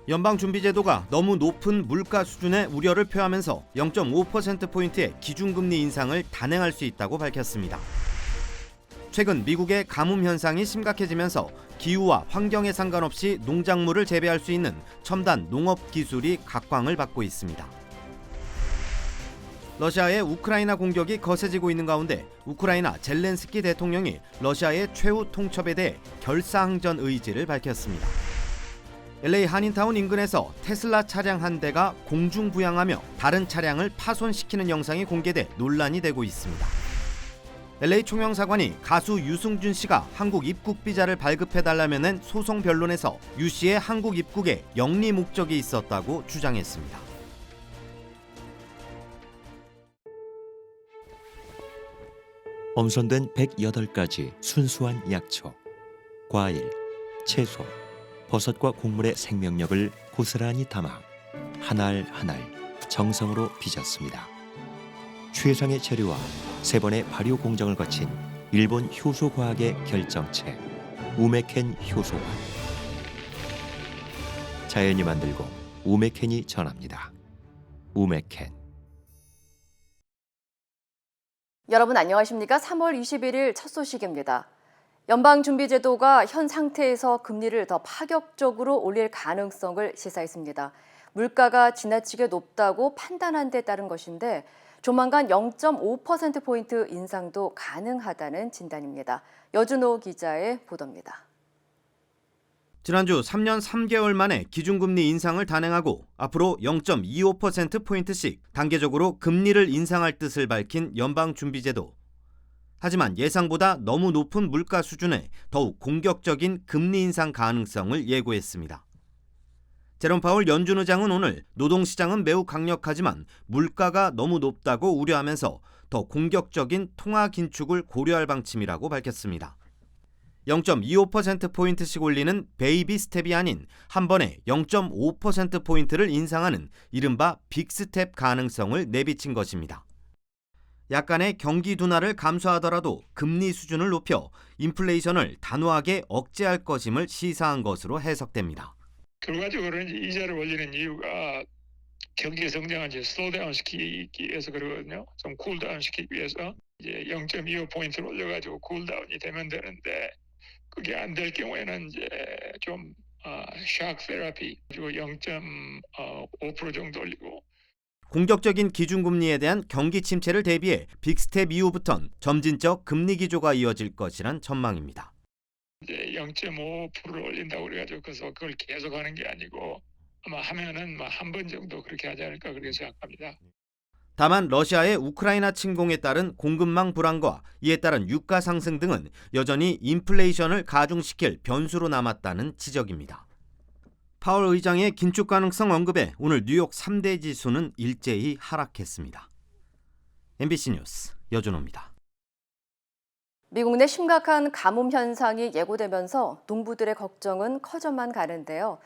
연방준비제도가 너무 높은 물가 수준에 우려를 표하면서 0.5%포인트의 기준금리 인상을 단행할 수 있다고 밝혔습니다. 최근 미국의 가뭄 현상이 심각해지면서 기후와 환경에 상관없이 농작물을 재배할 수 있는 첨단 농업 기술이 각광을 받고 있습니다. 러시아의 우크라이나 공격이 거세지고 있는 가운데 우크라이나 젤렌스키 대통령이 러시아의 최후 통첩에 대해 결사항전 의지를 밝혔습니다. LA 한인타운 인근에서 테슬라 차량 한 대가 공중 부양하며 다른 차량을 파손시키는 영상이 공개돼 논란이 되고 있습니다. LA 총영사관이 가수 유승준 씨가 한국 입국 비자를 발급해달라며 낸 소송 변론에서 유 씨의 한국 입국에 영리 목적이 있었다고 주장했습니다. 엄선된 108가지 순수한 약초, 과일, 채소, 버섯과 곡물의 생명력을 고스란히 담아 한 알 한 알 정성으로 빚었습니다. 최상의 재료와 3번의 발효 공정을 거친 일본 효소과학의 결정체 우메켄 효소관. 자연이 만들고 우메켄이 전합니다. 우메켄. 여러분 안녕하십니까? 3월 21일 첫 소식입니다. 연방준비제도가 현 상태에서 금리를 더 파격적으로 올릴 가능성을 시사했습니다. 물가가 지나치게 높다고 판단한 데 따른 것인데 조만간 0.5%포인트 인상도 가능하다는 진단입니다. 여준호 기자의 보도입니다. 지난주 3년 3개월 만에 기준금리 인상을 단행하고 앞으로 0.25%포인트씩 단계적으로 금리를 인상할 뜻을 밝힌 연방준비제도. 하지만 예상보다 너무 높은 물가 수준에 더욱 공격적인 금리 인상 가능성을 예고했습니다. 제롬 파월 연준 의장은 오늘 노동시장은 매우 강력하지만 물가가 너무 높다고 우려하면서 더 공격적인 통화 긴축을 고려할 방침이라고 밝혔습니다. 0.25%포인트씩 올리는 베이비 스텝이 아닌 한 번에 0.5%포인트를 인상하는 이른바 빅스텝 가능성을 내비친 것입니다. 약간의 경기 둔화를 감수하더라도 금리 수준을 높여 인플레이션을 단호하게 억제할 것임을 시사한 것으로 해석됩니다. 결과적으로는 이자를 올리는 이유가 경제 성장을 이제 슬로우다운 시키기 위해서 그러거든요. 좀 쿨다운 시키기 위해서 이제 0.25포인트를 올려가지고 쿨다운이 되면 되는데 그게 안 될 경우에는 이제 좀 샥 테라피 그리고 0.5% 정도 올리고. 공격적인 기준금리에 대한 경기 침체를 대비해 빅스텝 이후부턴 점진적 금리 기조가 이어질 것이란 전망입니다. 이제 0.5%를 올린다고 그래가지고 그걸 계속하는 게 아니고 아마 하면은 한 번 정도 그렇게 하지 않을까 그렇게 생각합니다. 다만 러시아의 우크라이나 침공에 따른 공급망 불안과 이에 따른 유가 상승 등은 여전히 인플레이션을 가중시킬 변수로 남았다는 지적입니다. 파월 의장의 긴축 가능성 언급에 오늘 뉴욕 3대 지수는 일제히 하락했습니다. MBC 뉴스 여준호입니다. 미국 내 심각한 가뭄 현상이 예고되면서 농부들의 걱정은 커져만 가는데요.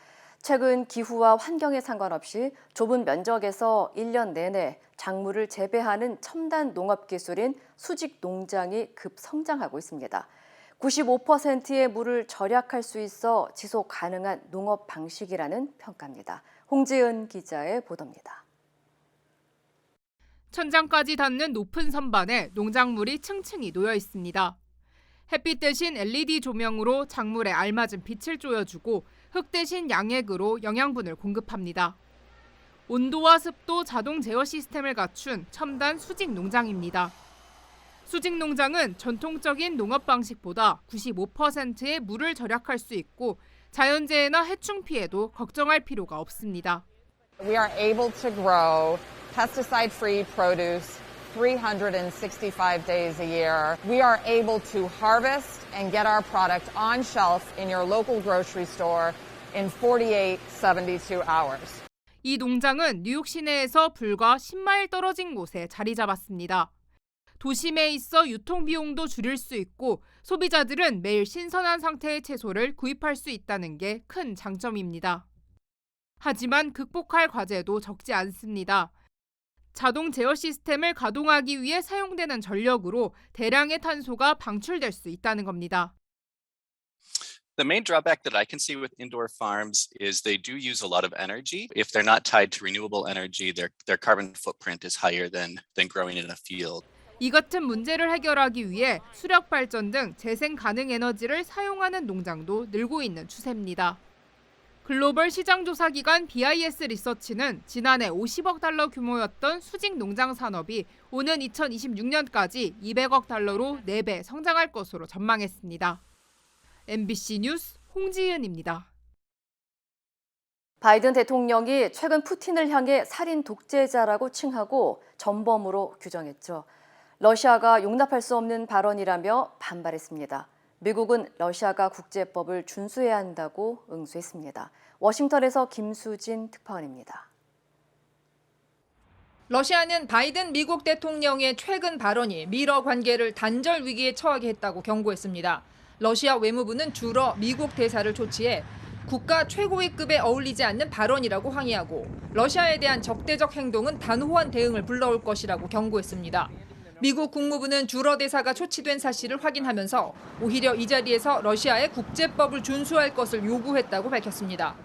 최근 기후와 환경에 상관없이 좁은 면적에서 1년 내내 작물을 재배하는 첨단 농업 기술인 수직 농장이 급성장하고 있습니다. 95%의 물을 절약할 수 있어 지속 가능한 농업 방식이라는 평가입니다. 홍지은 기자의 보도입니다. 천장까지 닿는 높은 선반에 농작물이 층층이 놓여 있습니다. 햇빛 대신 LED 조명으로 작물에 알맞은 빛을 쪼여주고 흙 대신 양액으로 영양분을 공급합니다. 온도와 습도 자동 제어 시스템을 갖춘 첨단 수직 농장입니다. 수직 농장은 전통적인 농업 방식보다 95%의 물을 절약할 수 있고 자연재해나 해충 피해도 걱정할 필요가 없습니다. We are able to grow pesticide-free produce 365 days a year. We are able to harvest and get our product on shelf in your local grocery store in 48, 72 hours. 이 농장은 뉴욕 시내에서 불과 10마일 떨어진 곳에 자리 잡았습니다. 도심에 있어 유통 비용도 줄일 수 있고 소비자들은 매일 신선한 상태의 채소를 구입할 수 있다는 게 큰 장점입니다. 하지만 극복할 과제도 적지 않습니다. 자동 제어 시스템을 가동하기 위해 사용되는 전력으로 대량의 탄소가 방출될 수 있다는 겁니다. The main drawback that I can see with indoor farms is they do use a lot of energy. If they're not tied to renewable energy, their carbon footprint is higher than growing in a field. 이 같은 문제를 해결하기 위해 수력 발전 등 재생 가능 에너지를 사용하는 농장도 늘고 있는 추세입니다. 글로벌 시장 조사 기관 BIS 리서치는 지난해 50억 달러 규모였던 수직 농장 산업이 오는 2026년까지 200억 달러로 4배 성장할 것으로 전망했습니다. MBC 뉴스 홍지은입니다. 바이든 대통령이 최근 푸틴을 향해 살인 독재자라고 칭하고 전범으로 규정했죠. 러시아가 용납할 수 없는 발언이라며 반발했습니다. 미국은 러시아가 국제법을 준수해야 한다고 응수했습니다. 워싱턴에서 김수진 특파원입니다. 러시아는 바이든 미국 대통령의 최근 발언이 미러 관계를 단절 위기에 처하게 했다고 경고했습니다. 러시아 외무부는 주로 미국 대사를 조치해 국가 최고위급에 어울리지 않는 발언이라고 항의하고 러시아에 대한 적대적 행동은 단호한 대응을 불러올 것이라고 경고했습니다. 미국 국무부는 주러 대사가 초치된 사실을 확인하면서 오히려 이 자리에서 러시아의 국제법을 준수할 것을 요구했다고 밝혔습니다.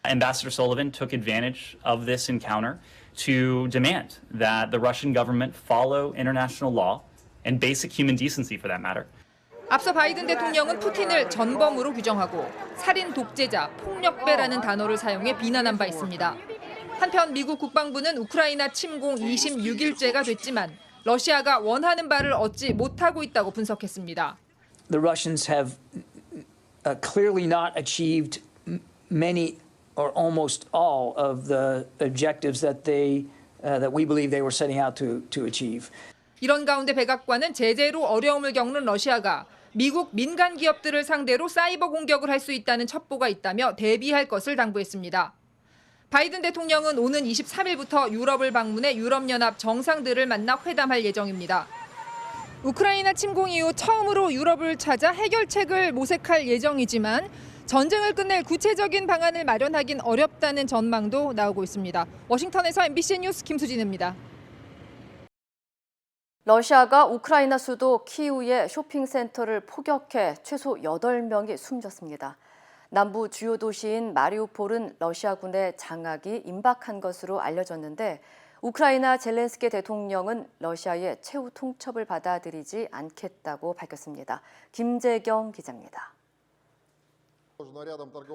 Ambassador Sullivan took advantage of this encounter to demand that the Russian government follow international law and basic human decency for that matter. 앞서 바이든 대통령은 푸틴을 전범으로 규정하고 살인 독재자, 폭력배라는 단어를 사용해 비난한 바 있습니다. 한편 미국 국방부는 우크라이나 침공 26일째가 됐지만 러시아가 원하는 바를 얻지 못하고 있다고 분석했습니다. The Russians have clearly not achieved many or almost all of the objectives that we believe they were setting out to achieve. 이런 가운데 백악관은 제재로 어려움을 겪는 러시아가 미국 민간 기업들을 상대로 사이버 공격을 할 수 있다는 첩보가 있다며 대비할 것을 당부했습니다. 바이든 대통령은 오는 23일부터 유럽을 방문해 유럽연합 정상들을 만나 회담할 예정입니다. 우크라이나 침공 이후 처음으로 유럽을 찾아 해결책을 모색할 예정이지만 전쟁을 끝낼 구체적인 방안을 마련하긴 어렵다는 전망도 나오고 있습니다. 워싱턴에서 MBC 뉴스 김수진입니다. 러시아가 우크라이나 수도 키이우의 쇼핑센터를 포격해 최소 8명이 숨졌습니다. 남부 주요 도시인 마리우폴은 러시아군의 장악이 임박한 것으로 알려졌는데 우크라이나 젤렌스키 대통령은 러시아의 최후 통첩을 받아들이지 않겠다고 밝혔습니다. 김재경 기자입니다.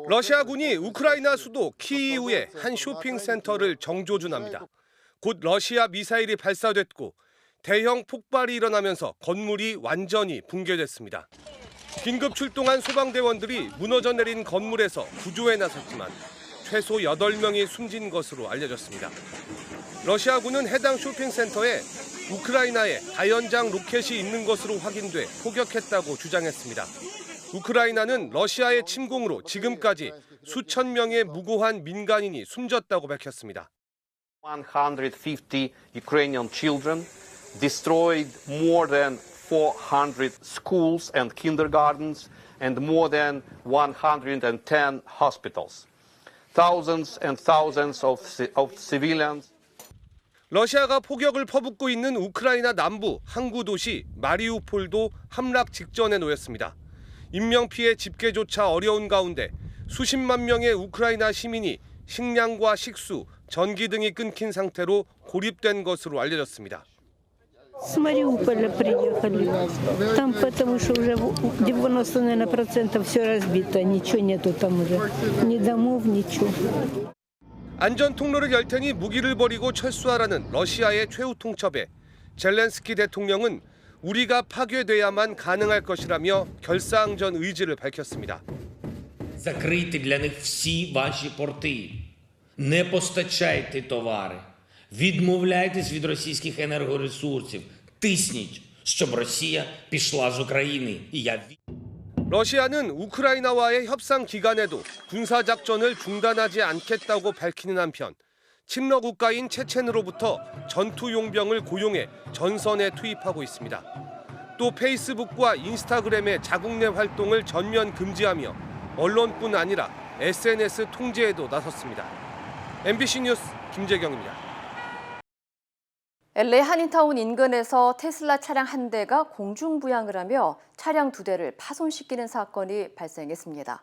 러시아군이 우크라이나 수도 키이우의 한 쇼핑센터를 정조준합니다. 곧 러시아 미사일이 발사됐고 대형 폭발이 일어나면서 건물이 완전히 붕괴됐습니다. 긴급 출동한 소방대원들이 무너져 내린 건물에서 구조에 나섰지만 최소 8명이 숨진 것으로 알려졌습니다. 러시아군은 해당 쇼핑센터에 우크라이나에 다연장 로켓이 있는 것으로 확인돼 포격했다고 주장했습니다. 우크라이나는 러시아의 침공으로 지금까지 수천 명의 무고한 민간인이 숨졌다고 밝혔습니다. 150 Ukrainian children destroyed more than 400 schools and kindergartens and more than 110 hospitals. Thousands and thousands of civilians. 러시아가 포격을 퍼붓고 있는 우크라이나 남부 항구 도시 마리우폴도 함락 직전에 놓였습니다. 인명피해 집계조차 어려운 가운데 수십만 명의 우크라이나 시민이 식량과 식수, 전기 등이 끊긴 상태로 고립된 것으로 알려졌습니다. С Мариуполя приехали. Там потому что уже 90% все разбито, ничего нету там уже. Ни домов, ничего. 안전 통로를 열 테니 무기를 버리고 철수하라는 러시아의 최후 통첩에 젤렌스키 대통령은 우리가 파괴돼야만 가능할 것이라며 결사항전 의지를 밝혔습니다. Закрийте для них всі ваші порти. Не постачайте товари. Відмовляйтесь від російських енергоресурсів. Тисніть, щоб Росія пішла з України. 러시아는 우크라이나와의 협상 기간에도 군사작전을 중단하지 않겠다고 밝히는 한편 친러 국가인 체첸으로부터 전투 용병을 고용해 전선에 투입하고 있습니다. 또 페이스북과 인스타그램의 자국 내 활동을 전면 금지하며 언론뿐 아니라 SNS 통제에도 나섰습니다. MBC 뉴스 김재경입니다. LA 한인타운 인근에서 테슬라 차량 한 대가 공중부양을 하며 차량 2대를 파손시키는 사건이 발생했습니다.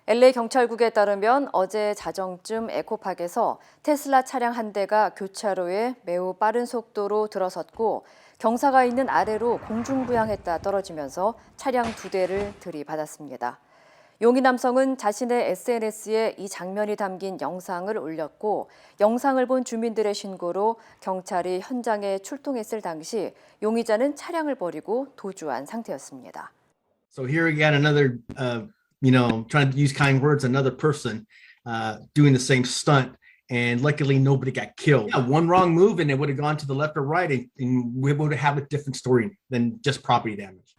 LA 경찰국에 따르면 어제 자정쯤 에코팍에서 테슬라 차량 한 대가 교차로에 매우 빠른 속도로 들어섰고 경사가 있는 아래로 공중부양했다 떨어지면서 차량 2대를 들이받았습니다. 용의 남성은 자신의 SNS에 이 장면이 담긴 영상을 올렸고 영상을 본 주민들의 신고로 경찰이 현장에 출동했을 당시 용의자는 차량을 버리고 도주한 상태였습니다. So here again, another, trying to use kind words, another person doing the same stunt. And luckily, nobody got killed. Yeah, one wrong move and it would have gone to the left or right, and we would have a different story than just property damage.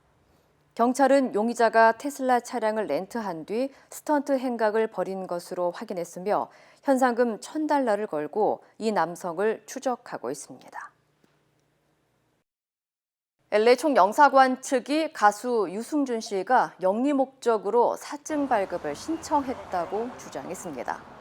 경찰은 용의자가 테슬라 차량을 렌트한 뒤 스턴트 행각을 벌인 것으로 확인했으며 현상금 $1,000를 걸고 이 남성을 추적하고 있습니다. LA 총영사관 측이 가수 유승준 씨가 영리 목적으로 사증 발급을 신청했다고 주장했습니다.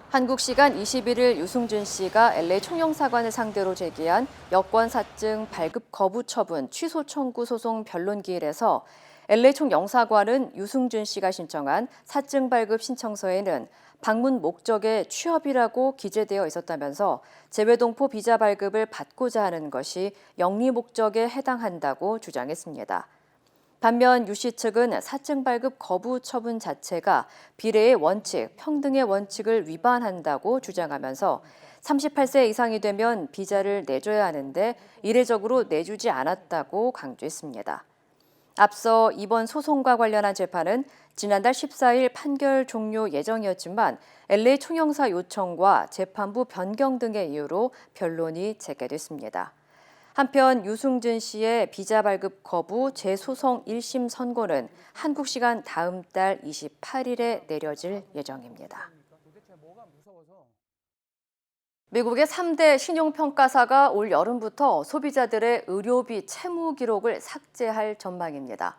한국 시간 21일 유승준 씨가 LA 총영사관을 상대로 제기한 여권 사증 발급 거부 처분 취소 청구 소송 변론 기일에서 LA 총영사관은 유승준 씨가 신청한 사증 발급 신청서에는 방문 목적의 취업이라고 기재되어 있었다면서 재외동포 비자 발급을 받고자 하는 것이 영리 목적에 해당한다고 주장했습니다. 반면 유 씨 측은 사증 발급 거부 처분 자체가 비례의 원칙, 평등의 원칙을 위반한다고 주장하면서 38세 이상이 되면 비자를 내줘야 하는데 이례적으로 내주지 않았다고 강조했습니다. 앞서 이번 소송과 관련한 재판은 지난달 14일 판결 종료 예정이었지만 LA 총영사 요청과 재판부 변경 등의 이유로 변론이 재개됐습니다. 한편 유승준 씨의 비자 발급 거부 재소송 1심 선고는 한국 시간 다음 달 28일에 내려질 예정입니다. 미국의 3대 신용평가사가 올 여름부터 소비자들의 의료비 채무 기록을 삭제할 전망입니다.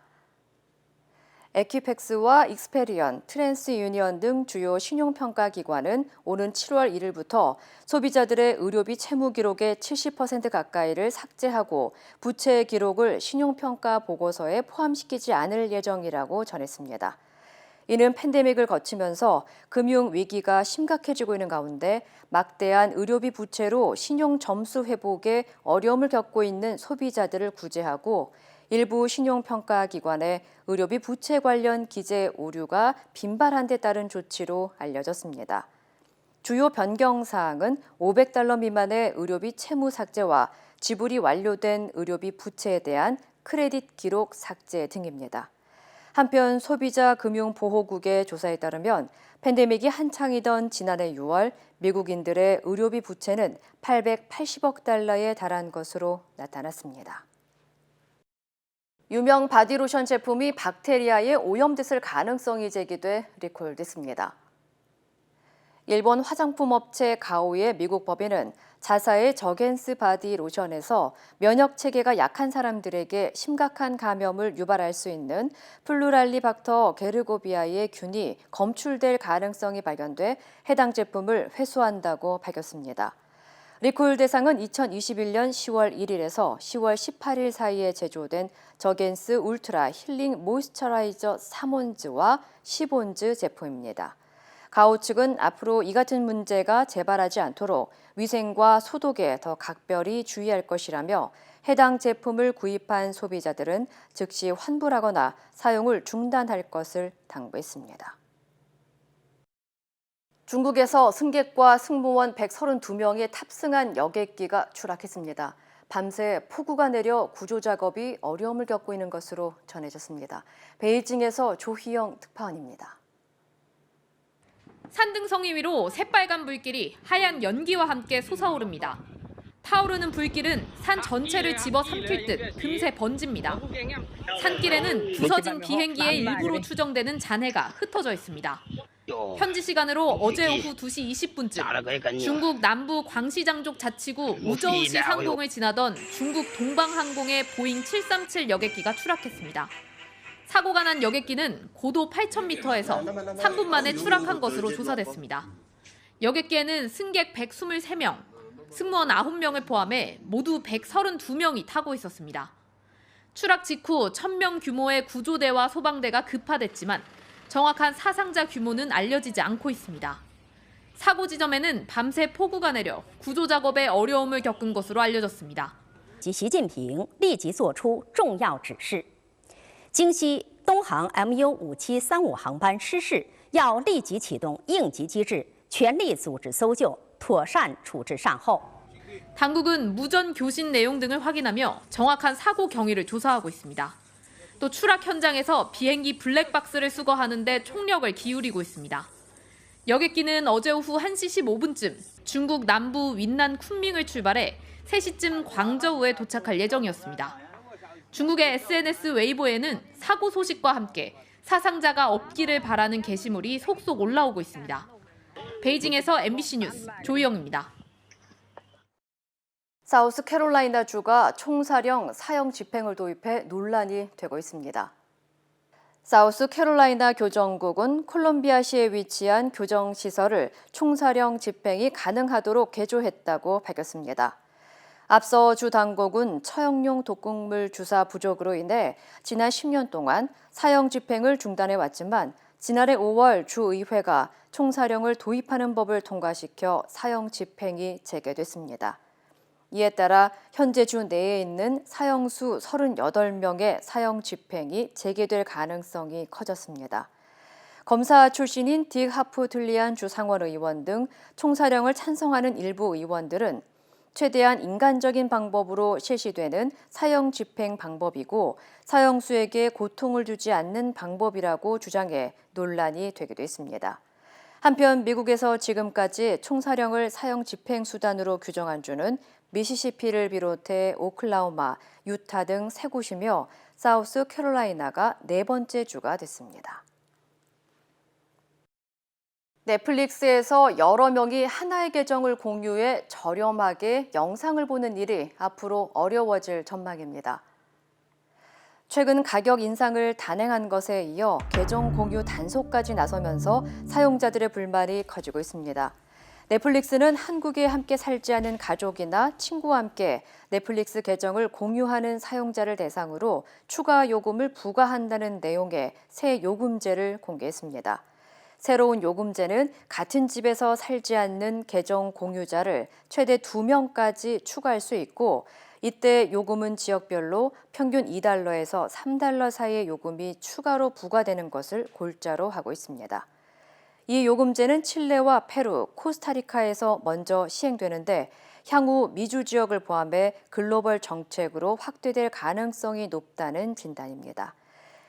에퀴팩스와 익스페리언, 트랜스유니언 등 주요 신용평가 기관은 오는 7월 1일부터 소비자들의 의료비 채무 기록의 70% 가까이를 삭제하고 부채 기록을 신용평가 보고서에 포함시키지 않을 예정이라고 전했습니다. 이는 팬데믹을 거치면서 금융 위기가 심각해지고 있는 가운데 막대한 의료비 부채로 신용 점수 회복에 어려움을 겪고 있는 소비자들을 구제하고 일부 신용평가 기관의 의료비 부채 관련 기재 오류가 빈발한 데 따른 조치로 알려졌습니다. 주요 변경 사항은 $500 미만의 의료비 채무 삭제와 지불이 완료된 의료비 부채에 대한 크레딧 기록 삭제 등입니다. 한편 소비자 금융보호국의 조사에 따르면 팬데믹이 한창이던 지난해 6월 미국인들의 의료비 부채는 $880억 달러에 달한 것으로 나타났습니다. 유명 바디로션 제품이 박테리아에 오염됐을 가능성이 제기돼 리콜됐습니다. 일본 화장품 업체 가오의 미국 법인은 자사의 저겐스 바디 로션에서 면역 체계가 약한 사람들에게 심각한 감염을 유발할 수 있는 플루랄리박터 게르고비아의 균이 검출될 가능성이 발견돼 해당 제품을 회수한다고 밝혔습니다. 리콜 대상은 2021년 10월 1일에서 10월 18일 사이에 제조된 저겐스 울트라 힐링 모이스처라이저 3온즈와 10온즈 제품입니다. 가오 측은 앞으로 이 같은 문제가 재발하지 않도록 위생과 소독에 더 각별히 주의할 것이라며 해당 제품을 구입한 소비자들은 즉시 환불하거나 사용을 중단할 것을 당부했습니다. 중국에서 승객과 승무원 132명이 탑승한 여객기가 추락했습니다. 밤새 폭우가 내려 구조 작업이 어려움을 겪고 있는 것으로 전해졌습니다. 베이징에서 조희영 특파원입니다. 산등성이 위로 새빨간 불길이 하얀 연기와 함께 솟아오릅니다. 타오르는 불길은 산 전체를 집어삼킬 듯 금세 번집니다. 산길에는 부서진 비행기의 일부로 추정되는 잔해가 흩어져 있습니다. 현지 시간으로 어제 오후 2시 20분쯤 중국 남부 광시장족 자치구 우저우시 상공을 지나던 중국 동방항공의 보잉 737 여객기가 추락했습니다. 사고가 난 여객기는 고도 8,000m에서 3분 만에 추락한 것으로 조사됐습니다. 여객기에는 승객 123명, 승무원 9명을 포함해 모두 132명이 타고 있었습니다. 추락 직후 1,000명 규모의 구조대와 소방대가 급파됐지만 정확한 사상자 규모는 알려지지 않고 있습니다. 사고 지점에는 밤새 폭우가 내려 구조 작업에 어려움을 겪은 것으로 알려졌습니다. 习近平立即作出重要指示，京西东航 MU5735航班失事，要立即启动应急机制，全力组织搜救，妥善处置善后。 당국은 무전 교신 내용 등을 확인하며 정확한 사고 경위를 조사하고 있습니다. 또 추락 현장에서 비행기 블랙박스를 수거하는 데 총력을 기울이고 있습니다. 여객기는 어제 오후 1시 15분쯤 중국 남부 윈난 쿤밍을 출발해 3시쯤 광저우에 도착할 예정이었습니다. 중국의 SNS 웨이보에는 사고 소식과 함께 사상자가 없기를 바라는 게시물이 속속 올라오고 있습니다. 베이징에서 MBC 뉴스 조희영입니다. 사우스캐롤라이나주가 총사령 사형 집행을 도입해 논란이 되고 있습니다. 사우스캐롤라이나 교정국은 콜롬비아시에 위치한 교정시설을 총사령 집행이 가능하도록 개조했다고 밝혔습니다. 앞서 주 당국은 처형용 독극물 주사 부족으로 인해 지난 10년 동안 사형 집행을 중단해왔지만 지난해 5월 주의회가 총사령을 도입하는 법을 통과시켜 사형 집행이 재개됐습니다. 이에 따라 현재 주 내에 있는 사형수 38명의 사형 집행이 재개될 가능성이 커졌습니다. 검사 출신인 딕 하프툴리안 주 상원의원 등 총사령을 찬성하는 일부 의원들은 최대한 인간적인 방법으로 실시되는 사형 집행 방법이고 사형수에게 고통을 주지 않는 방법이라고 주장해 논란이 되기도 했습니다. 한편 미국에서 지금까지 총사령을 사형 집행 수단으로 규정한 주는 미시시피를 비롯해 오클라호마, 유타 등 3곳이며 사우스캐롤라이나가 4번째 주가 됐습니다. 넷플릭스에서 여러 명이 하나의 계정을 공유해 저렴하게 영상을 보는 일이 앞으로 어려워질 전망입니다. 최근 가격 인상을 단행한 것에 이어 계정 공유 단속까지 나서면서 사용자들의 불만이 커지고 있습니다. 넷플릭스는 한국에 함께 살지 않은 가족이나 친구와 함께 넷플릭스 계정을 공유하는 사용자를 대상으로 추가 요금을 부과한다는 내용의 새 요금제를 공개했습니다. 새로운 요금제는 같은 집에서 살지 않는 계정 공유자를 최대 2명까지 추가할 수 있고 이때 요금은 지역별로 평균 $2에서 $3 사이의 요금이 추가로 부과되는 것을 골자로 하고 있습니다. 이 요금제는 칠레와 페루, 코스타리카에서 먼저 시행되는데 향후 미주 지역을 포함해 글로벌 정책으로 확대될 가능성이 높다는 진단입니다.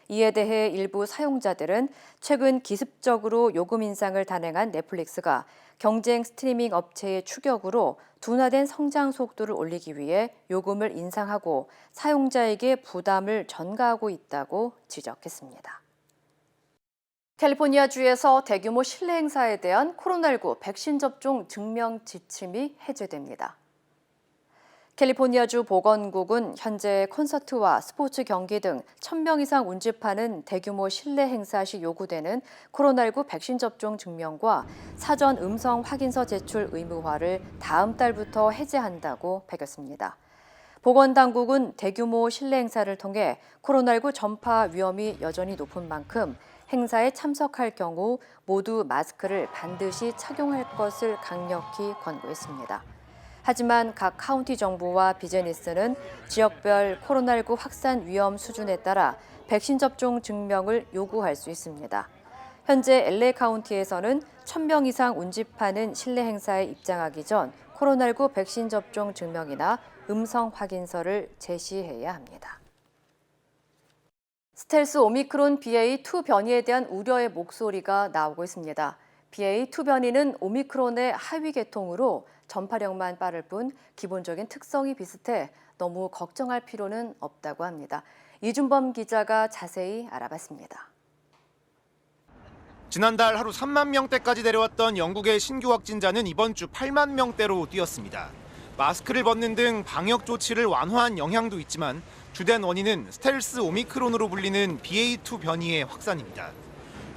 이에 대해 일부 사용자들은 최근 기습적으로 요금 인상을 단행한 넷플릭스가 경쟁 스트리밍 업체의 추격으로 둔화된 성장 속도를 올리기 위해 요금을 인상하고 사용자에게 부담을 전가하고 있다고 지적했습니다. 캘리포니아주에서 대규모 실내 행사에 대한 코로나19 백신 접종 증명 지침이 해제됩니다. 캘리포니아주 보건국은 현재 콘서트와 스포츠 경기 등 1,000명 이상 운집하는 대규모 실내 행사 시 요구되는 코로나19 백신 접종 증명과 사전 음성 확인서 제출 의무화를 다음 달부터 해제한다고 밝혔습니다. 보건당국은 대규모 실내 행사를 통해 코로나19 전파 위험이 여전히 높은 만큼 행사에 참석할 경우 모두 마스크를 반드시 착용할 것을 강력히 권고했습니다. 하지만 각 카운티 정부와 비즈니스는 지역별 코로나19 확산 위험 수준에 따라 백신 접종 증명을 요구할 수 있습니다. 현재 LA 카운티에서는 1,000명 이상 운집하는 실내 행사에 입장하기 전 코로나19 백신 접종 증명이나 음성 확인서를 제시해야 합니다. 스텔스 오미크론 BA.2 변이에 대한 우려의 목소리가 나오고 있습니다. BA.2 변이는 오미크론의 하위 계통으로 전파력만 빠를 뿐 기본적인 특성이 비슷해 너무 걱정할 필요는 없다고 합니다. 이준범 기자가 자세히 알아봤습니다. 지난달 하루 3만 명대까지 내려왔던 영국의 신규 확진자는 이번 주 8만 명대로 뛰었습니다. 마스크를 벗는 등 방역 조치를 완화한 영향도 있지만 주된 원인은 스텔스 오미크론으로 불리는 BA.2 변이의 확산입니다.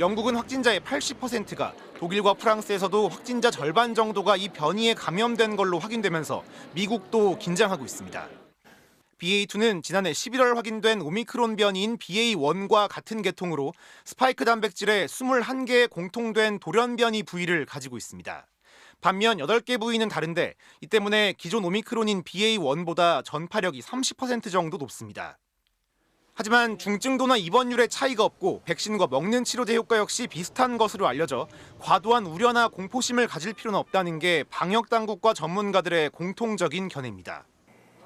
영국은 확진자의 80%가 독일과 프랑스에서도 확진자 절반 정도가 이 변이에 감염된 걸로 확인되면서 미국도 긴장하고 있습니다. BA2는 지난해 11월 확인된 오미크론 변이인 BA1과 같은 계통으로 스파이크 단백질의 21개의 공통된 돌연 변이 부위를 가지고 있습니다. 반면 8개 부위는 다른데 이 때문에 기존 오미크론인 BA1보다 전파력이 30% 정도 높습니다. 하지만 중증도나 입원율의 차이가 없고 백신과 먹는 치료제 효과 역시 비슷한 것으로 알려져 과도한 우려나 공포심을 가질 필요는 없다는 게 방역당국과 전문가들의 공통적인 견해입니다.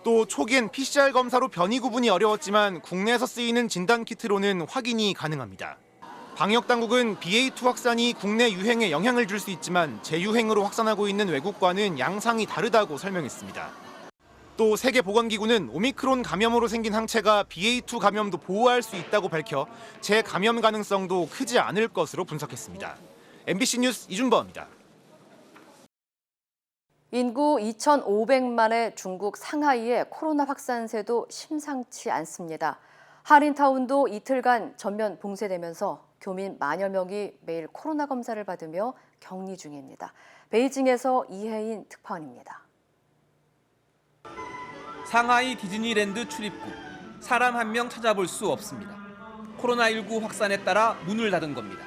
또 초기엔 PCR 검사로 변이 구분이 어려웠지만 국내에서 쓰이는 진단키트로는 확인이 가능합니다. 방역당국은 BA2 확산이 국내 유행에 영향을 줄 수 있지만 재유행으로 확산하고 있는 외국과는 양상이 다르다고 설명했습니다. 또 세계보건기구는 오미크론 감염으로 생긴 항체가 BA2 감염도 보호할 수 있다고 밝혀 재감염 가능성도 크지 않을 것으로 분석했습니다. MBC 뉴스 이준범입니다. 인구 2,500만의 중국 상하이의 코로나 확산세도 심상치 않습니다. 하린타운도 이틀간 전면 봉쇄되면서 교민 만여 명이 매일 코로나 검사를 받으며 격리 중입니다. 베이징에서 이혜인 특파원입니다. 상하이 디즈니랜드 출입구, 사람 한 명 찾아볼 수 없습니다. 코로나19 확산에 따라 문을 닫은 겁니다.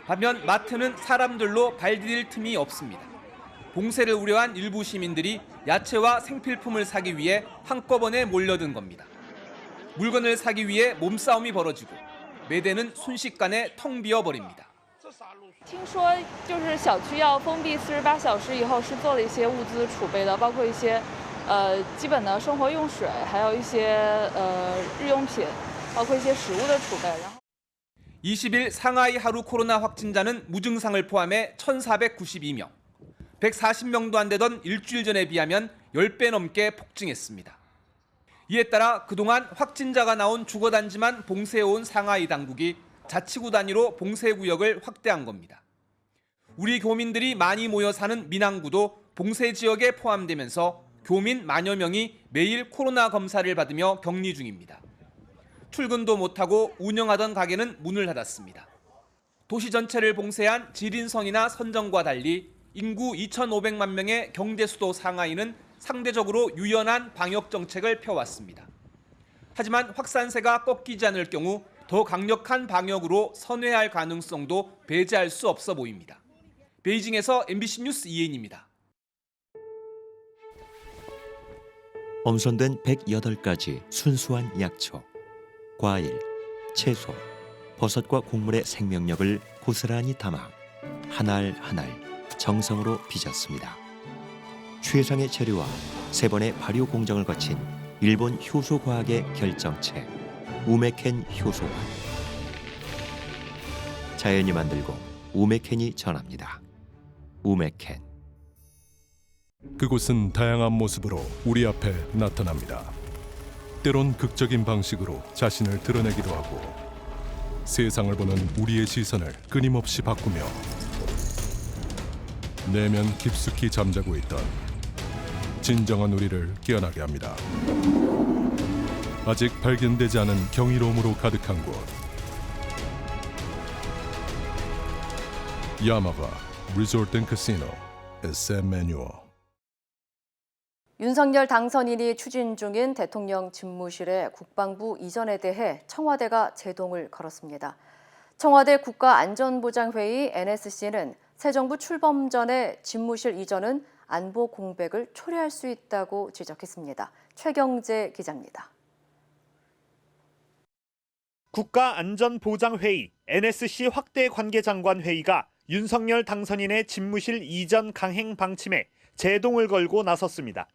반면 마트는 사람들로 발디딜 틈이 없습니다. 봉쇄를 우려한 일부 시민들이 야채와 생필품을 사기 위해 한꺼번에 몰려든 겁니다. 물건을 사기 위해 몸싸움이 벌어지고 매대는 순식간에 텅 비어버립니다. 听说就是小区要封闭48小时以后是做了一些物资储备的，包括一些基本的生活用水，还有一些日用品，包括一些食物的储备。 20일 상하이 하루 코로나 확진자는 무증상을 포함해 1,492명. 140명도 안 되던 일주일 전에 비하면 10배 넘게 폭증했습니다. 이에 따라 그동안 확진자가 나온 주거단지만 봉쇄해온 상하이 당국이 자치구 단위로 봉쇄구역을 확대한 겁니다. 우리 교민들이 많이 모여 사는 민항구도 봉쇄 지역에 포함되면서 교민 만여 명이 매일 코로나 검사를 받으며 격리 중입니다. 출근도 못하고 운영하던 가게는 문을 닫았습니다. 도시 전체를 봉쇄한 지린성이나 선정과 달리 인구 2,500만 명의 경제 수도 상하이는 상대적으로 유연한 방역 정책을 펴왔습니다. 하지만 확산세가 꺾이지 않을 경우 더 강력한 방역으로 선회할 가능성도 배제할 수 없어 보입니다. 베이징에서 MBC 뉴스 이혜인입니다. 엄선된 108가지 순수한 약초, 과일, 채소, 버섯과 곡물의 생명력을 고스란히 담아 한 알 한 알 정성으로 빚었습니다. 최상의 재료와 3번의 발효 공정을 거친 일본 효소과학의 결정체 우메켄 효소관. 자연이 만들고 우메켄이 전합니다. 우메켄. 그곳은 다양한 모습으로 우리 앞에 나타납니다. 때론 극적인 방식으로 자신을 드러내기도 하고 세상을 보는 우리의 시선을 끊임없이 바꾸며 내면 깊숙이 잠자고 있던 진정한 우리를 깨어나게 합니다. 아직 발견되지 않은 경이로움으로 가득한 곳. 야마가 리조트 앤 카시노 SM-매뉴얼. 윤석열 당선인이 추진 중인 대통령 집무실의 국방부 이전에 대해 청와대가 제동을 걸었습니다. 청와대 국가안전보장회의 NSC는 새 정부 출범 전에 집무실 이전은 안보 공백을 초래할 수 있다고 지적했습니다. 최경재 기자입니다. 국가안전보장회의 NSC 확대 관계장관 회의가 윤석열 당선인의 집무실 이전 강행 방침에 제동을 걸고 나섰습니다.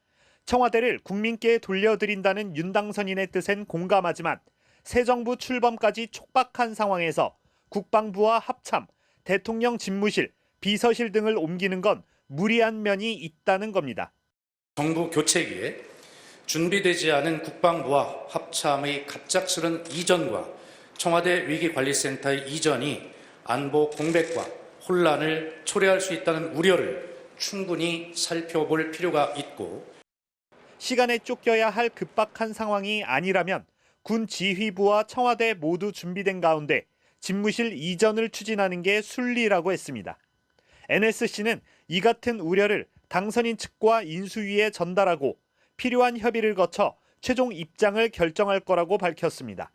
청와대를 국민께 돌려드린다는 윤 당선인의 뜻엔 공감하지만 새 정부 출범까지 촉박한 상황에서 국방부와 합참, 대통령 집무실, 비서실 등을 옮기는 건 무리한 면이 있다는 겁니다. 정부 교체기에 준비되지 않은 국방부와 합참의 갑작스런 이전과 청와대 위기관리센터의 이전이 안보 공백과 혼란을 초래할 수 있다는 우려를 충분히 살펴볼 필요가 있고 시간에 쫓겨야 할 급박한 상황이 아니라면 군 지휘부와 청와대 모두 준비된 가운데 집무실 이전을 추진하는 게 순리라고 했습니다. NSC는 이 같은 우려를 당선인 측과 인수위에 전달하고 필요한 협의를 거쳐 최종 입장을 결정할 거라고 밝혔습니다.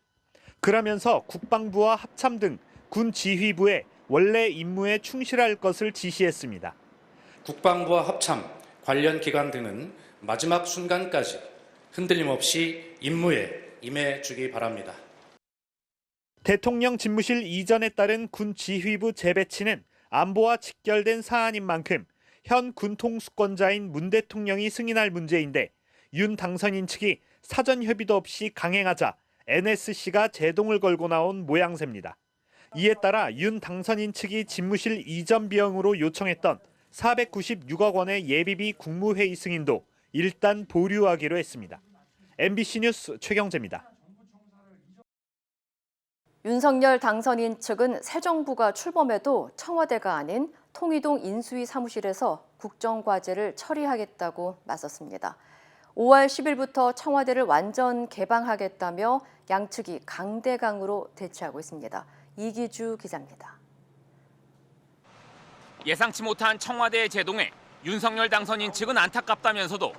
그러면서 국방부와 합참 등 군 지휘부의 원래 임무에 충실할 것을 지시했습니다. 국방부와 합참, 관련 기관 등은 마지막 순간까지 흔들림 없이 임무에 임해주기 바랍니다. 대통령 집무실 이전에 따른 군 지휘부 재배치는 안보와 직결된 사안인 만큼 현 군통수권자인 문 대통령이 승인할 문제인데 윤 당선인 측이 사전 협의도 없이 강행하자 NSC가 제동을 걸고 나온 모양새입니다. 이에 따라 윤 당선인 측이 집무실 이전 비용으로 요청했던 496억 원의 예비비 국무회의 승인도 일단 보류하기로 했습니다. MBC 뉴스 최경재입니다. 윤석열 당선인 측은 새 정부가 출범해도 청와대가 아닌 통이동 인수위 사무실에서 국정과제를 처리하겠다고 맞섰습니다. 5월 10일부터 청와대를 완전 개방하겠다며 양측이 강대강으로 대치하고 있습니다. 이기주 기자입니다. 예상치 못한 청와대의 제동에 윤석열 당선인 측은 안타깝다면서도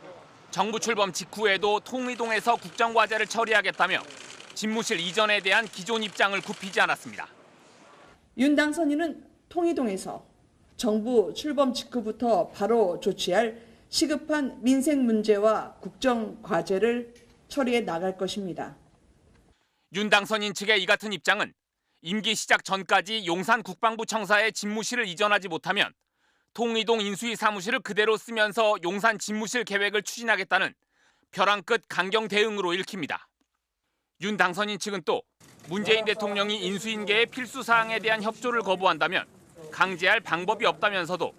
정부 출범 직후에도 통이동에서 국정과제를 처리하겠다며 집무실 이전에 대한 기존 입장을 굽히지 않았습니다. 윤 당선인은 통이동에서 정부 출범 직후부터 바로 조치할 시급한 민생 문제와 국정 과제를 처리해 나갈 것입니다. 윤 당선인 측의 이 같은 입장은 임기 시작 전까지 용산 국방부 청사에 집무실을 이전하지 못하면 통이동 인수위 사무실을 그대로 쓰면서 용산 집무실 계획을 추진하겠다는 벼랑 끝 강경 대응으로 읽힙니다. 윤 당선인 측은 또 문재인 대통령이 인수인계의 필수 사항에 대한 협조를 거부한다면 강제할 방법이 없다면서도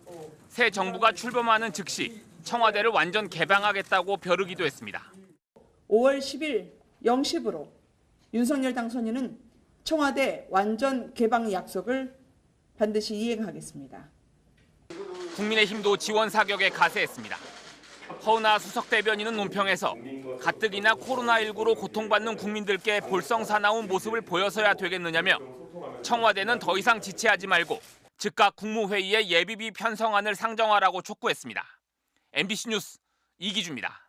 새 정부가 출범하는 즉시 청와대를 완전 개방하겠다고 벼르기도 했습니다. 5월 10일 0시부로 윤석열 당선인은 청와대 완전 개방 약속을 반드시 이행하겠습니다. 국민의힘도 지원 사격에 가세했습니다. 허은하 수석 대변인은 논평에서 가뜩이나 코로나19로 고통받는 국민들께 볼썽사나운 모습을 보여서야 되겠느냐며 청와대는 더 이상 지체하지 말고 즉각 국무회의에 예비비 편성안을 상정하라고 촉구했습니다. MBC 뉴스 이기주입니다.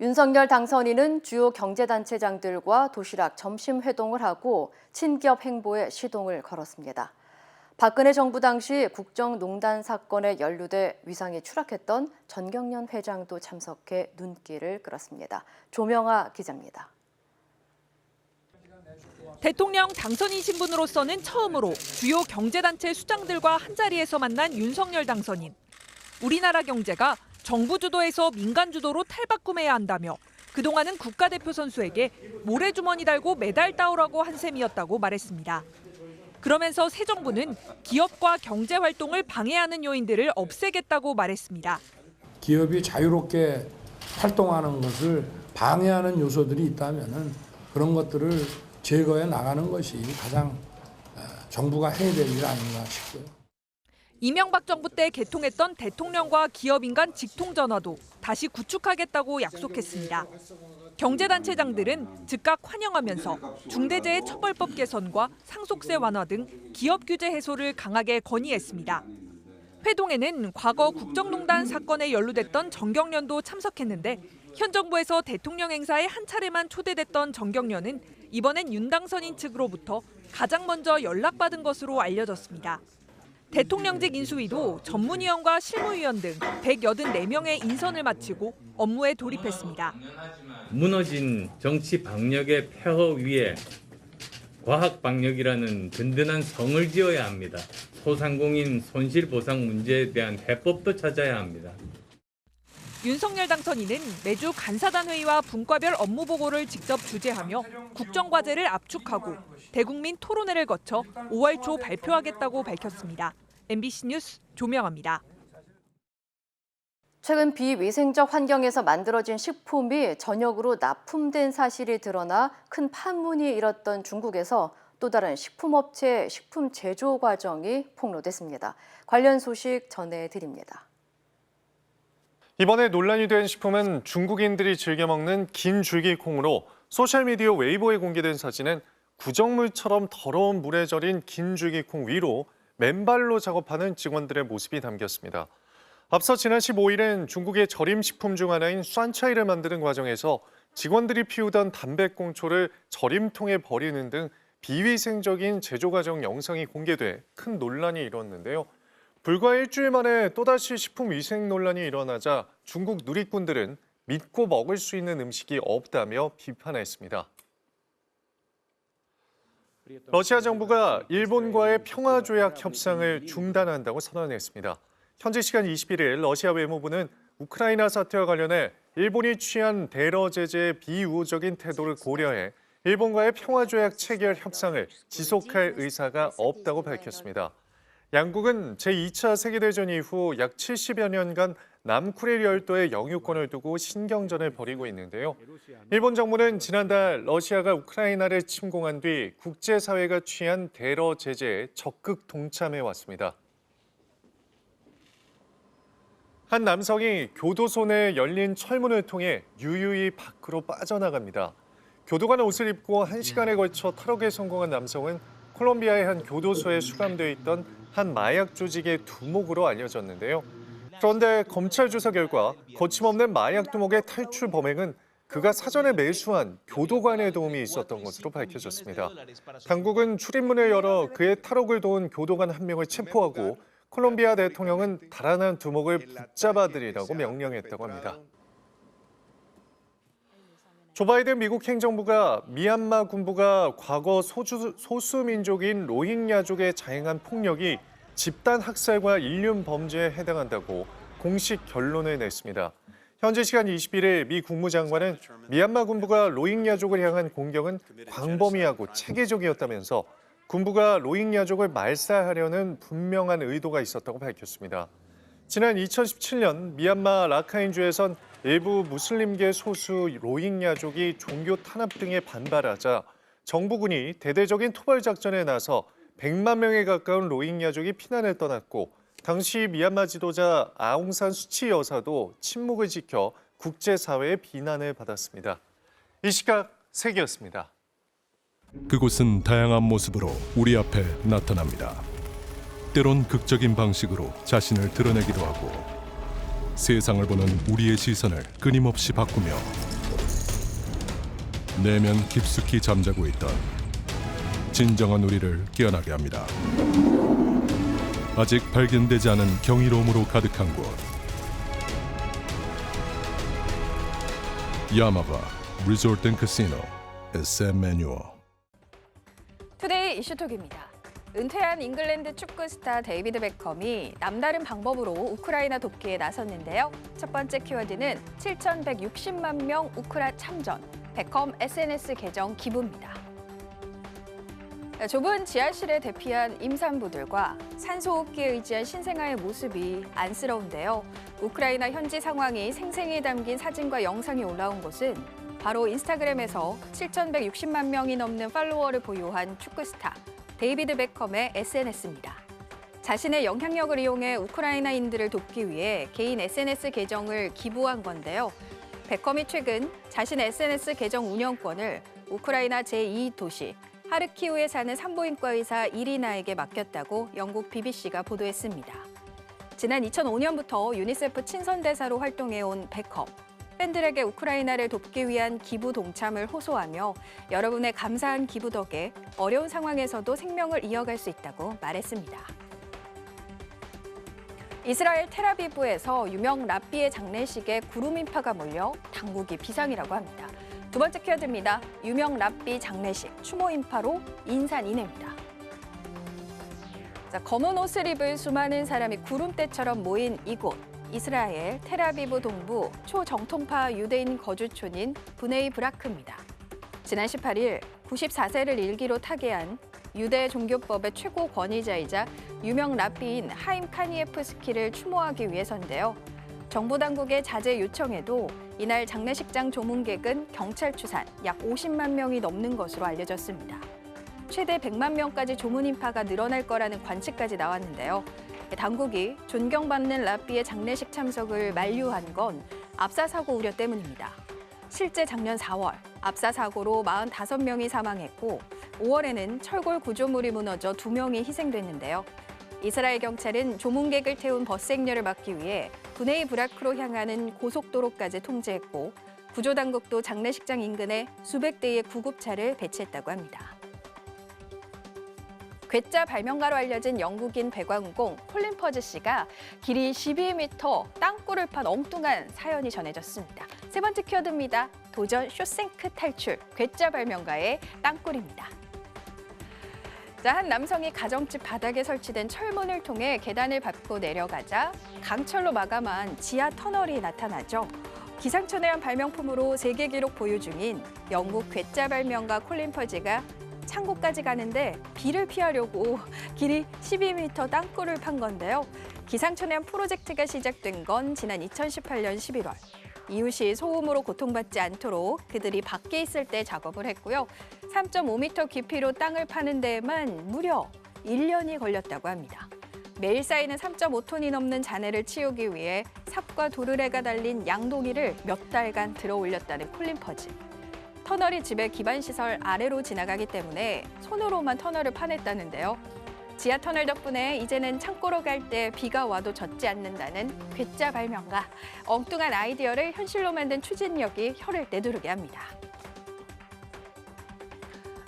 윤석열 당선인은 주요 경제단체장들과 도시락 점심 회동을 하고 친기업 행보에 시동을 걸었습니다. 박근혜 정부 당시 국정농단 사건에 연루돼 위상이 추락했던 전경련 회장도 참석해 눈길을 끌었습니다. 조명아 기자입니다. 대통령 당선인 신분으로서는 처음으로 주요 경제단체 수장들과 한자리에서 만난 윤석열 당선인. 우리나라 경제가 정부 주도에서 민간 주도로 탈바꿈해야 한다며 그동안은 국가대표 선수에게 모래주머니 달고 메달 따오라고 한 셈이었다고 말했습니다. 그러면서 새 정부는 기업과 경제 활동을 방해하는 요인들을 없애겠다고 말했습니다. 기업이 자유롭게 활동하는 것을 방해하는 요소들이 있다면 그런 것들을 제거해 나가는 것이 가장 정부가 해야 될 일 아닌가 싶고요. 이명박 정부 때 개통했던 대통령과 기업인 간 직통전화도 다시 구축하겠다고 약속했습니다. 경제단체장들은 즉각 환영하면서 중대재해처벌법 개선과 상속세 완화 등 기업 규제 해소를 강하게 건의했습니다. 회동에는 과거 국정농단 사건에 연루됐던 정경련도 참석했는데 현 정부에서 대통령 행사에 한 차례만 초대됐던 정경련은 이번엔 윤 당선인 측으로부터 가장 먼저 연락받은 것으로 알려졌습니다. 대통령직 인수위도 전문위원과 실무위원 등 184명의 인선을 마치고 업무에 돌입했습니다. 무너진 정치 박력의 폐허 위에 과학 박력이라는 든든한 성을 지어야 합니다. 소상공인 손실보상 문제에 대한 해법도 찾아야 합니다. 윤석열 당선인은 매주 간사단 회의와 분과별 업무 보고를 직접 주재하며 국정과제를 압축하고 대국민 토론회를 거쳐 5월 초 발표하겠다고 밝혔습니다. MBC 뉴스 조명아입니다. 최근 비위생적 환경에서 만들어진 식품이 전역으로 납품된 사실이 드러나 큰 판문이 일었던 중국에서 또 다른 식품업체의 식품 제조 과정이 폭로됐습니다. 관련 소식 전해드립니다. 이번에 논란이 된 식품은 중국인들이 즐겨 먹는 긴 줄기 콩으로 소셜미디어 웨이보에 공개된 사진은 구정물처럼 더러운 물에 절인 긴 줄기 콩 위로 맨발로 작업하는 직원들의 모습이 담겼습니다. 앞서 지난 15일은 중국의 절임 식품 중 하나인 쏨차이를 만드는 과정에서 직원들이 피우던 담배꽁초를 절임통에 버리는 등 비위생적인 제조 과정 영상이 공개돼 큰 논란이 일었는데요. 불과 일주일 만에 또다시 식품 위생 논란이 일어나자 중국 누리꾼들은 믿고 먹을 수 있는 음식이 없다며 비판했습니다. 러시아 정부가 일본과의 평화조약 협상을 중단한다고 선언했습니다. 현지 시간 21일 러시아 외무부는 우크라이나 사태와 관련해 일본이 취한 대러 제재의 비우호적인 태도를 고려해 일본과의 평화조약 체결 협상을 지속할 의사가 없다고 밝혔습니다. 양국은 제2차 세계대전 이후 약 70여 년간 남쿠릴 열도의 영유권을 두고 신경전을 벌이고 있는데요. 일본 정부는 지난달 러시아가 우크라이나를 침공한 뒤 국제사회가 취한 대러 제재에 적극 동참해 왔습니다. 한 남성이 교도소 내 열린 철문을 통해 유유히 밖으로 빠져나갑니다. 교도관 옷을 입고 1시간에 걸쳐 탈옥에 성공한 남성은 콜롬비아의 한 교도소에 수감되어 있던 한 마약 조직의 두목으로 알려졌는데요. 그런데 검찰 조사 결과 거침없는 마약 두목의 탈출 범행은 그가 사전에 매수한 교도관의 도움이 있었던 것으로 밝혀졌습니다. 당국은 출입문을 열어 그의 탈옥을 도운 교도관 한 명을 체포하고 콜롬비아 대통령은 달아난 두목을 붙잡아들이라고 명령했다고 합니다. 조 바이든 미국 행정부가 미얀마 군부가 과거 소수민족인 로힝야족에 자행한 폭력이 집단 학살과 인륜 범죄에 해당한다고 공식 결론을 냈습니다. 현지 시간 21일 미 국무장관은 미얀마 군부가 로힝야족을 향한 공격은 광범위하고 체계적이었다면서 군부가 로힝야족을 말살하려는 분명한 의도가 있었다고 밝혔습니다. 지난 2017년 미얀마 라카인주에선 일부 무슬림계 소수 로힝야족이 종교 탄압 등에 반발하자 정부군이 대대적인 토벌 작전에 나서 100만 명에 가까운 로힝야족이 피난을 떠났고 당시 미얀마 지도자 아웅산 수치 여사도 침묵을 지켜 국제사회의 비난을 받았습니다. 이 시각 세계였습니다. 그곳은 다양한 모습으로 우리 앞에 나타납니다. 때론 극적인 방식으로 자신을 드러내기도 하고 세상을 보는 우리의 시선을 끊임없이 바꾸며 내면 깊숙이 잠자고 있던 진정한 우리를 깨어나게 합니다. 아직 발견되지 않은 경이로움으로 가득한 곳. 야마바 리조트 앤 카시노 SM 매뉴얼. 투데이 이슈톡입니다. 은퇴한 잉글랜드 축구 스타 데이비드 베컴이 남다른 방법으로 우크라이나 돕기에 나섰는데요. 첫 번째 키워드는 7,160만 명 우크라 참전, 베컴 SNS 계정 기부입니다. 좁은 지하실에 대피한 임산부들과 산소호흡기에 의지한 신생아의 모습이 안쓰러운데요. 우크라이나 현지 상황이 생생히 담긴 사진과 영상이 올라온 곳은 바로 인스타그램에서 7,160만 명이 넘는 팔로워를 보유한 축구 스타 데이비드 베컴의 SNS입니다. 자신의 영향력을 이용해 우크라이나인들을 돕기 위해 개인 SNS 계정을 기부한 건데요. 베컴이 최근 자신의 SNS 계정 운영권을 우크라이나 제2도시 하르키우에 사는 산부인과 의사 이리나에게 맡겼다고 영국 BBC가 보도했습니다. 지난 2005년부터 유니세프 친선대사로 활동해온 베컴. 팬들에게 우크라이나를 돕기 위한 기부 동참을 호소하며 여러분의 감사한 기부 덕에 어려운 상황에서도 생명을 이어갈 수 있다고 말했습니다. 이스라엘 텔아비브에서 유명 랍비의 장례식에 구름 인파가 몰려 당국이 비상이라고 합니다. 두 번째 키워드입니다. 유명 랍비 장례식, 추모 인파로 인산인해입니다. 검은 옷을 입을 수많은 사람이 구름대처럼 모인 이곳. 이스라엘 텔아비브 동부 초정통파 유대인 거주촌인 브네이 브라크입니다. 지난 18일 94세를 일기로 타계한 유대 종교법의 최고 권위자이자 유명 랍비인 하임 카니에프스키를 추모하기 위해서인데요. 정부 당국의 자제 요청에도 이날 장례식장 조문객은 경찰 추산 약 50만 명이 넘는 것으로 알려졌습니다. 최대 100만 명까지 조문 인파가 늘어날 거라는 관측까지 나왔는데요. 당국이 존경받는 랍비의 장례식 참석을 만류한 건 압사 사고 우려 때문입니다. 실제 작년 4월 압사 사고로 45명이 사망했고 5월에는 철골 구조물이 무너져 2명이 희생됐는데요. 이스라엘 경찰은 조문객을 태운 버스 행렬을 막기 위해 분해이 브라크로 향하는 고속도로까지 통제했고 구조당국도 장례식장 인근에 수백 대의 구급차를 배치했다고 합니다. 괴짜 발명가로 알려진 영국인 배관공 콜린 퍼즈 씨가 길이 12m 땅굴을 판 엉뚱한 사연이 전해졌습니다. 세 번째 키워드입니다. 도전 쇼생크 탈출, 괴짜 발명가의 땅굴입니다. 한 남성이 가정집 바닥에 설치된 철문을 통해 계단을 밟고 내려가자 강철로 마감한 지하 터널이 나타나죠. 기상천외한 발명품으로 세계 기록 보유 중인 영국 괴짜 발명가 콜린 퍼즈가 창고까지 가는데 비를 피하려고 길이 12m 땅굴을 판 건데요. 기상천외한 프로젝트가 시작된 건 지난 2018년 11월. 이웃이 소음으로 고통받지 않도록 그들이 밖에 있을 때 작업을 했고요. 3.5m 깊이로 땅을 파는 데에만 무려 1년이 걸렸다고 합니다. 매일 쌓이는 3.5톤이 넘는 잔해를 치우기 위해 삽과 도르래가 달린 양동이를 몇 달간 들어 올렸다는 콜린 퍼즈. 터널이 집의 기반시설 아래로 지나가기 때문에 손으로만 터널을 파냈다는데요. 지하 터널 덕분에 이제는 창고로 갈 때 비가 와도 젖지 않는다는 괴짜 발명가. 엉뚱한 아이디어를 현실로 만든 추진력이 혀를 내두르게 합니다.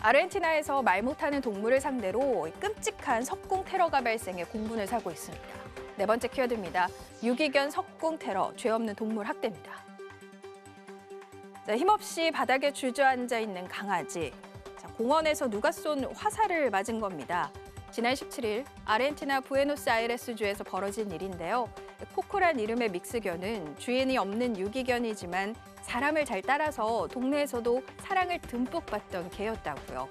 아르헨티나에서 말 못하는 동물을 상대로 끔찍한 석궁 테러가 발생해 공분을 사고 있습니다. 네 번째 키워드입니다. 유기견 석궁 테러, 죄 없는 동물 학대입니다. 힘없이 바닥에 주저앉아 있는 강아지. 공원에서 누가 쏜 화살을 맞은 겁니다. 지난 17일 아르헨티나 부에노스아이레스주에서 벌어진 일인데요. 코코란 이름의 믹스견은 주인이 없는 유기견이지만 사람을 잘 따라서 동네에서도 사랑을 듬뿍 받던 개였다고요.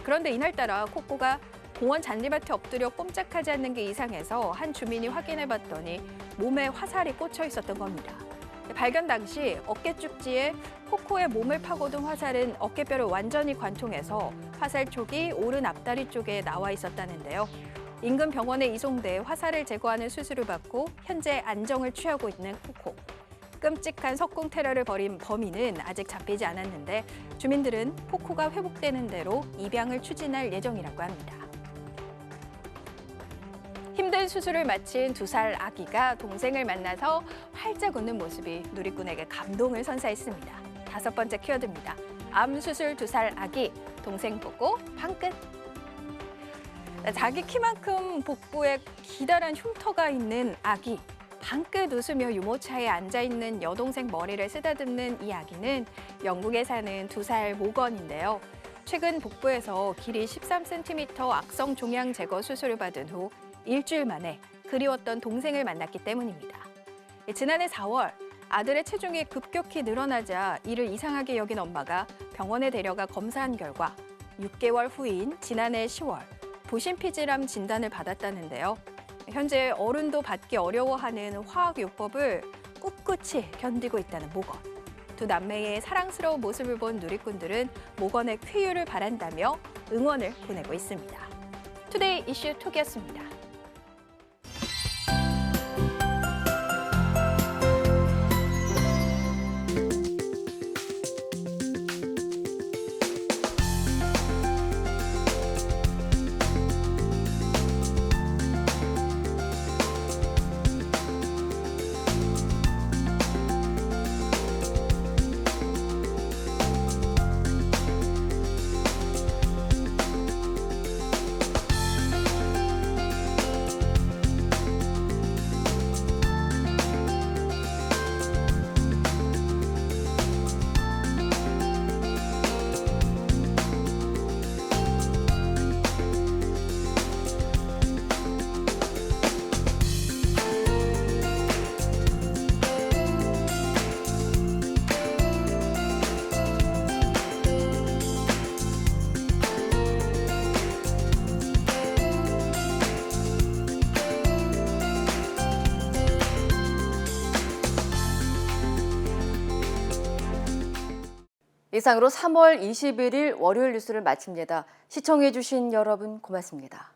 그런데 이날따라 코코가 공원 잔디밭에 엎드려 꼼짝하지 않는 게 이상해서 한 주민이 확인해봤더니 몸에 화살이 꽂혀 있었던 겁니다. 발견 당시 어깨 쪽지에 코코의 몸을 파고든 화살은 어깨뼈를 완전히 관통해서 화살촉이 오른 앞다리 쪽에 나와 있었다는데요. 인근 병원에 이송돼 화살을 제거하는 수술을 받고 현재 안정을 취하고 있는 코코. 끔찍한 석궁 테러를 벌인 범인은 아직 잡히지 않았는데 주민들은 코코가 회복되는 대로 입양을 추진할 예정이라고 합니다. 힘든 수술을 마친 2살 아기가 동생을 만나서 활짝 웃는 모습이 누리꾼에게 감동을 선사했습니다. 5번째 키워드입니다. 암 수술 2살 아기, 동생 보고 방긋. 자기 키만큼 복부에 기다란 흉터가 있는 아기. 방긋 웃으며 유모차에 앉아있는 여동생 머리를 쓰다듬는 이 아기는 영국에 사는 2살 모건인데요. 최근 복부에서 길이 13cm 악성 종양 제거 수술을 받은 후 일주일 만에 그리웠던 동생을 만났기 때문입니다. 지난해 4월 아들의 체중이 급격히 늘어나자 이를 이상하게 여긴 엄마가 병원에 데려가 검사한 결과 6개월 후인 지난해 10월 부신피질암 진단을 받았다는데요. 현재 어른도 받기 어려워하는 화학요법을 꿋꿋이 견디고 있다는 모건. 두 남매의 사랑스러운 모습을 본 누리꾼들은 모건의 쾌유를 바란다며 응원을 보내고 있습니다. 투데이 이슈 톡이었습니다. 이상으로 3월 21일 월요일 뉴스를 마칩니다. 시청해주신 여러분 고맙습니다.